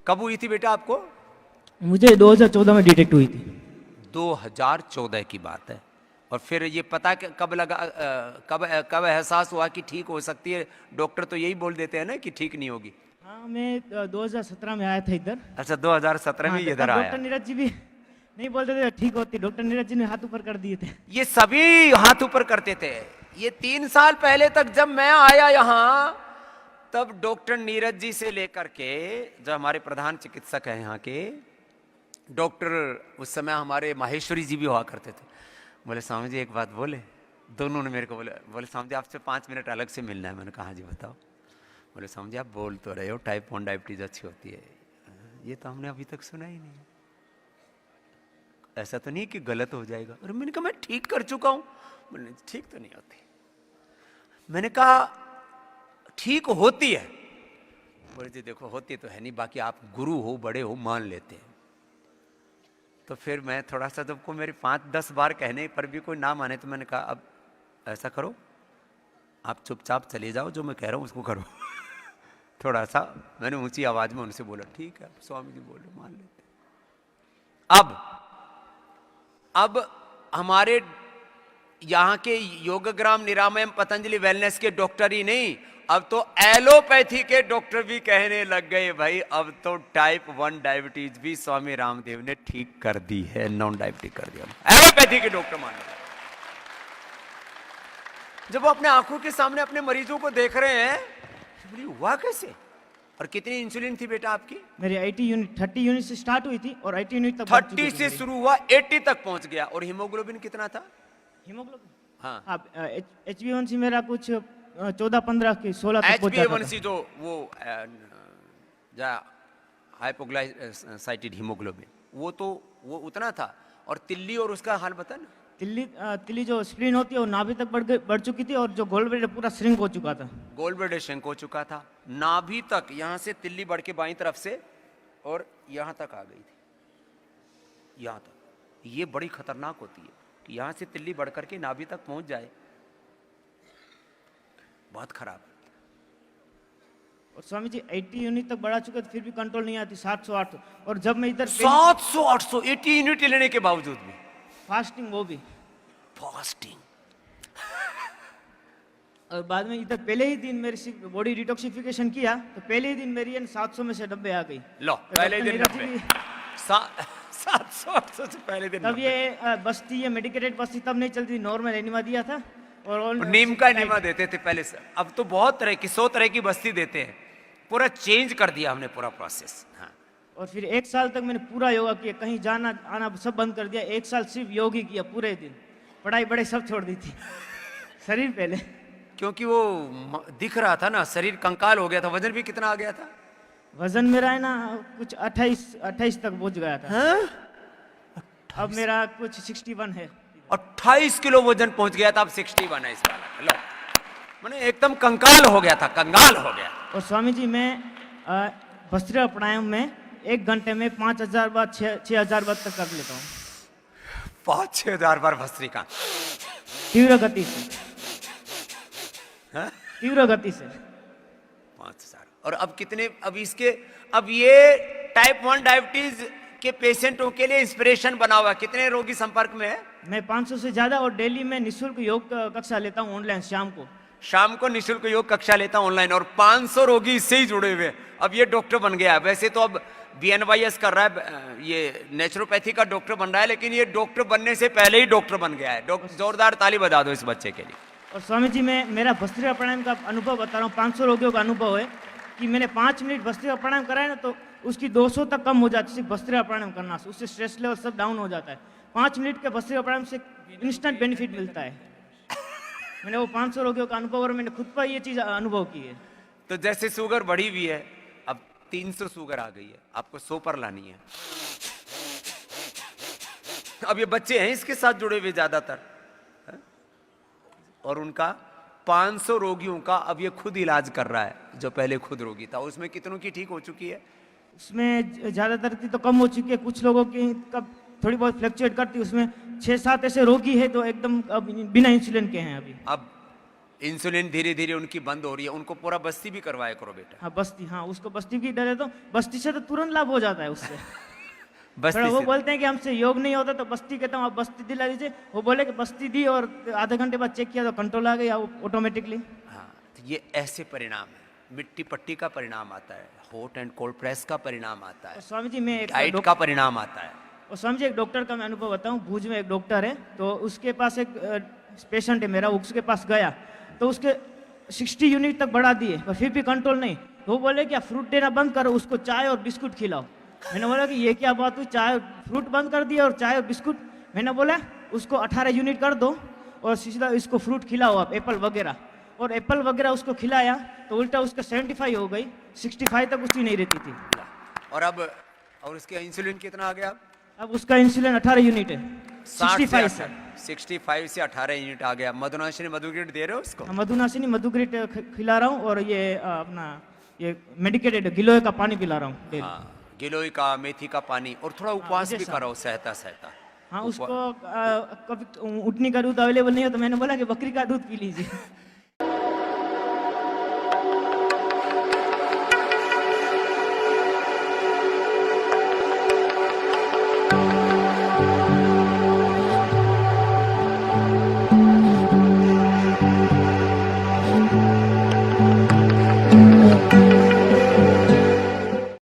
कब हुई थी बेटा आपको? मुझे 2014 में डिटेक्ट हुई थी। 2014 की बात है। और फिर ये पता कब लगा, कब एहसास हुआ कि ठीक हो सकती है? डॉक्टर तो यही बोल देते हैं ना कि ठीक नहीं होगी। हाँ, मैं 2017 में आया था इधर। अच्छा, 2017 में हाँ, इधर आया। डॉक्टर नीरज जी भी नहीं बोलते थे ठीक होती, डॉक्टर नीरज जी ने हाथ ऊपर कर दिए थे। ये सभी हाथ ऊपर करते थे। ये 3 साल पहले तक जब मैं आया यहाँ, तब डॉक्टर नीरज जी से लेकर के, जो हमारे प्रधान चिकित्सक हैं यहाँ के, डॉक्टर उस समय हमारे माहेश्वरी जी भी हुआ करते थे। बोले स्वामी जी एक बात बोले, दोनों ने मेरे को बोले स्वामी जी आपसे 5 मिनट अलग से मिलना है। मैंने कहा जी बताओ। बोले स्वामी जी आप बोल तो रहे हो टाइप 1 डायबिटीज अच्छी होती है, ये तो हमने अभी तक सुना ही नहीं, ऐसा तो नहीं कि गलत हो जाएगा। और मैंने कहा मैं ठीक कर चुका हूं। बोले ठीक तो नहीं होती। मैंने कहा ठीक होती है। बोले जी देखो होती तो है नहीं, बाकी आप गुरु हो, बड़े हो, मान लेते हैं। तो फिर मैं थोड़ा सा, जब को मेरे 5-10 बार कहने पर भी कोई ना माने, तो मैंने कहा अब ऐसा करो, आप चुपचाप चले जाओ, जो मैं कह रहा हूं उसको करो। थोड़ा सा मैंने ऊंची आवाज में उनसे बोला ठीक है स्वामी जी बोलो, मान लेते। अब हमारे यहाँ के योगग्राम निरामयम पतंजलि वेलनेस के डॉक्टर ही नहीं, अब तो एलोपैथी के डॉक्टर भी कहने लग गए भाई अब तो टाइप 1 डायबिटीज भी स्वामी रामदेव ने ठीक कर दी है, नॉन डायबिटिक कर दिया। एलोपैथी के डॉक्टर मान रहे। जब वो अपने आंखों के सामने अपने मरीजों को देख रहे हैं, हुआ कैसे? और कितनी इंसुलिन थी बेटा आपकी? मेरी 80 यूनिट 30 यूनिट से स्टार्ट हुई थी और 80 यूनिट तक 30 से शुरू हुआ, 80 तक पहुंच गया। और हीमोग्लोबिन कितना था? हीमोग्लोबिन हाँ, HbA1c मेरा कुछ 14-15 की 16 तक पहुंचा था। HbA1c जो वो हाइपोग्लाइसाइटेड हीमोग्लोबिन, वो तो वो उतना था। और तिल्ली और उसका हाल बता ना। तिल्ली जो स्प्लीन होती है वो नाभि तक बढ़ चुकी थी, और जो गोल ब्लेडर पूरा श्रिंक हो चुका था। गोल ब्लेडर श्रिंक हो चुका था, नाभि तक, यहां से तिल्ली बढ़ के बाईं तरफ से और यहां तक आ गई थी, यहां तक। ये बड़ी खतरनाक होती है कि यहां से तिल्ली बढ़ करके नाभि तक पहुंच जाए, बहुत खराब है। और स्वामी जी 80 यूनिट तक बढ़ा चुके थे, फिर भी कंट्रोल नहीं आती, 700-800। और जब मैं इधर 700-800 80 यूनिट लेने के बावजूद भी फास्टिंग, वो भी फास्टिंग। और बाद में इधर पहले ही दिन मेरी बॉडी डिटॉक्सिफिकेशन किया, तो पहले ही दिन मेरी 700 में से 90 आ गई। लो पहले दिन 700-800 से पहले दिन। तब ये बस्ती, ये मेडिकेटेड बस्ती तब नहीं चलती, नॉर्मल एनिमा दिया था और नीम का एनिमा देते थे पहले से। अब तो बहुत तरह की 100 तरह की बस्ती देते हैं। पूरा चेंज कर दिया हमने, पूरा प्रोसेस। हाँ। और फिर 1 साल तक मैंने पूरा योगा किया, कहीं जाना आना सब बंद कर दिया। 1 साल सिर्फ योग ही किया पूरे दिन, पढ़ाई बड़े सब छोड़ दी थी। शरीर पहले, क्योंकि वो दिख रहा था ना, शरीर कंकाल हो गया था। वजन भी कितना आ गया था? वजन मेरा है ना कुछ 28 तक पहुंच गया था। हाँ? अब मेरा कुछ 61 है। 28 किलो वजन पहुंच गया था, अब 61 है इस वाला। लो मैंने एकदम कंकाल हो गया था, कंगाल हो गया। और स्वामी जी मैं भस्त्रिका प्राणायाम में 1 घंटे में 5000 बार 6000 बार तक कर लेता हूँ। 5-6 हजार बार भस्त्रिका तीव्र गति से। हाँ? तीव्र गति से 5000। और अब कितने, अब ये टाइप 1 डायबिटीज के पेशेंटों के लिए इंस्पिरेशन बना हुआ। कितने रोगी संपर्क में है? मैं 500 से ज्यादा, और डेली में निःशुल्क योग कक्षा लेता हूँ ऑनलाइन। शाम को निःशुल्क योग कक्षा लेता हूं ऑनलाइन, और 500 रोगी इससे ही जुड़े हुए। अब ये डॉक्टर बन गया है। वैसे तो अब BNYS कर रहा है, ये नेचुरोपैथी का डॉक्टर बन रहा है, लेकिन ये डॉक्टर बनने से पहले ही डॉक्टर बन गया है। जोरदार ताली बजा दो इस बच्चे के लिए। और स्वामी जी मैं मेरा भस्त्रिका प्राणायाम का अनुभव बता रहा हूँ। 500 रोगियों का अनुभव है कि मैंने 5 मिनट भस्त्रिका प्राणायाम कराया ना, तो उसकी 200 तक कम हो जाती है सिर्फ भस्त्रिका प्राणायाम करना से। उससे स्ट्रेस लेवल सब डाउन हो जाता है। 5 मिनट के भस्त्रिका प्राणायाम से इंस्टेंट बेनिफिट मिलता है। मैंने वो 500 रोगियों का अनुभव, और मैंने खुद पर ये चीज अनुभव की है। तो जैसे शुगर बढ़ी हुई है, अब 300 शुगर आ गई है, आपको 100 पर लानी है। अब ये बच्चे हैं इसके साथ जुड़े हुए ज्यादातर, और उनका 500 रोगियों का अब ये खुद इलाज कर रहा है। जो पहले खुद रोगी था, उसमें कितनों की ठीक हो चुकी है? उसमें ज्यादातर की तो कम हो चुकी है, कुछ लोगों की कब थोड़ी बहुत फ्लक्चुएट करती है। उसमें 6-7 ऐसे रोगी है तो एकदम बिना इंसुलिन के हैं अभी। अब इंसुलिन धीरे धीरे उनकी बंद हो रही है, उनको पूरा बस्ती भी करवाया करो बेटा। हाँ बस्ती, हाँ उसको बस्ती की डर है, तो बस्ती से तो तुरंत लाभ हो जाता है उससे। बस्ती थोड़ा वो से बोलते हैं कि हमसे योग नहीं होता, तो बस्ती कहता हूँ आप बस्ती दिला दीजिए। वो बोले कि बस्ती दी और आधे घंटे बाद चेक किया तो कंट्रोल आ गया ऑटोमेटिकली। हाँ, तो ये ऐसे परिणाम है, मिट्टी पट्टी का परिणाम आता है, हॉट एंड कोल्ड प्रेस का परिणाम आता है, और स्वामी जी मैं एक डाइट का परिणाम आता है। और स्वामी जी एक डॉक्टर का मैं अनुभव बताऊं। भुज में एक डॉक्टर है, तो उसके पास एक पेशेंट है मेरा, उसके पास गया तो उसके 60 यूनिट तक बढ़ा दिए पर फिर भी कंट्रोल नहीं। तो वो बोले कि आप फ्रूट देना बंद करो, उसको चाय और बिस्कुट खिलाओ। मैंने बोला कि ये क्या बात हुई, चाय फ्रूट बंद कर दिया और चाय और बिस्कुट। मैंने बोला उसको 18 यूनिट कर दो और सीधा इसको फ्रूट खिलाओ आप, एप्पल वगैरह। और एप्पल वगैरह उसको खिलाया तो उल्टा उसका 75 हो गई, 65 तक उसकी नहीं रहती थी। और अब और उसके इंसुलिन कितना आ गया? अब उसका इंसुलिन 18 यूनिट है, 65 से। 65 से 18 यूनिट आ गया। मधुनाशिनी मधुग्रिड दे रहे हो उसको? मधुनाशिनी मधुग्रिट खिला रहा हूँ और ये अपना ये मेडिकेटेड गिलोय का पानी पिला रहा हूँ डेली। हाँ, गिलोय का, मेथी का पानी, और थोड़ा उपवास भी जैसा। करो सहता सहता। हाँ उसको कभी उठनी का दूध अवेलेबल नहीं हो तो मैंने बोला कि बकरी का दूध पी लीजिए।